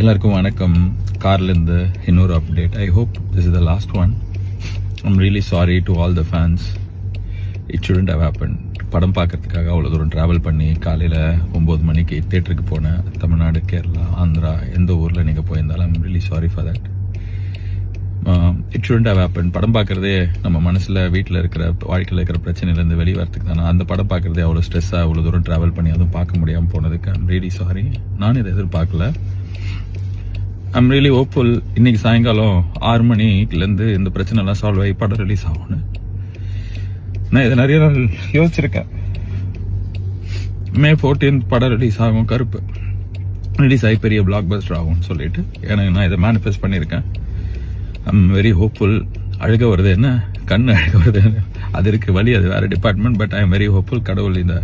எல்லாருக்கும் வணக்கம். கார்லேருந்து இன்னொரு update. I hope this is the last one. I'm really sorry to all the fans. It shouldn't have happen. படம் பார்க்கறதுக்காக அவ்வளோ தூரம் ட்ராவல் பண்ணி காலையில் 9 மணிக்கு தேட்டருக்கு போனேன். தமிழ்நாடு, கேரளா, ஆந்திரா, எந்த ஊரில் நீங்கள் போயிருந்தாலும் I'm really sorry for that. It shouldn't have happen. படம் பார்க்குறதே நம்ம மனசில் வீட்டில் இருக்கிற வாழ்க்கையில் இருக்கிற பிரச்சனையிலேருந்து வெளியே வரத்துக்கு தானே. அந்த படம் பார்க்குறதே அவ்வளோ ஸ்ட்ரெஸ்ஸாக அவ்வளோ தூரம் ட்ராவல் பண்ணி அதுவும் பார்க்க முடியாமல் போனதுக்கு ஐம் ரியலி சாரி. நான் இதை எதிர்பார்க்கல. I'm really hopeful. இன்னைக்கு சாயங்காலம் 6 மணிலேருந்து இந்த பிரச்சனைலாம் சால்வ் ஆகி படம் ரிலீஸ் ஆகும்னு நான் இதை நிறைய நாள் யோசிச்சிருக்கேன். May 14 படம் ரிலீஸ் ஆகும். கருப்பு ரிலீஸ் ஆகி பெரிய பிளாக் பஸ்டர் ஆகும்னு சொல்லிட்டு எனக்கு நான் இதை மேனிஃபெஸ்ட் பண்ணியிருக்கேன். I'm very hopeful. அழுக வருது என்ன, கண் அழுக வருது, அது இருக்கு வழி, அது வேற department. But I am very hopeful. கடவுள் இந்த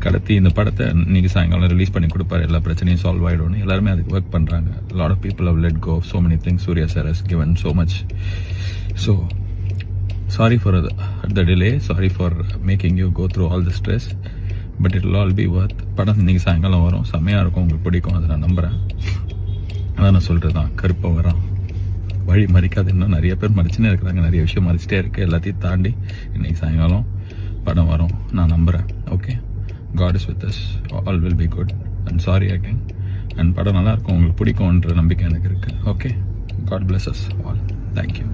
கடத்தி இந்த படத்தை இன்னைக்கு சாயங்காலம் ரிலீஸ் பண்ணி கொடுப்பாரு. எல்லா பிரச்சனையும் சால்வ் ஆகிடும்னு எல்லாருமே அதுக்கு ஒர்க் பண்ணுறாங்க. Lot of people have let go so many things. Surya sir has given so much. So sorry for the delay. Sorry for making you go through all the stress. But it will all be worth. படம் இன்னைக்கு சாயங்காலம் வரும். செம்மையாக இருக்கும், உங்களுக்கு பிடிக்கும், அதை நான் நம்புகிறேன். அதான் நான் சொல்கிறது தான், கருப்பை வரான் வழி மறிக்காது. இன்னும் நிறைய பேர் மறிச்சுன்னே இருக்கிறாங்க, நிறைய விஷயம் மறிச்சிட்டே இருக்குது. எல்லாத்தையும் தாண்டி இன்னைக்கு சாயங்காலம் படம் வரும், நான் நம்புகிறேன். Okay, God is with us. All will be good. And sorry again. And படம் நல்லா இருக்கும், உங்களுக்கு பிடிக்கும்ன்ற நம்பிக்கை எனக்கு இருக்கு. Okay, God bless us all. Thank you.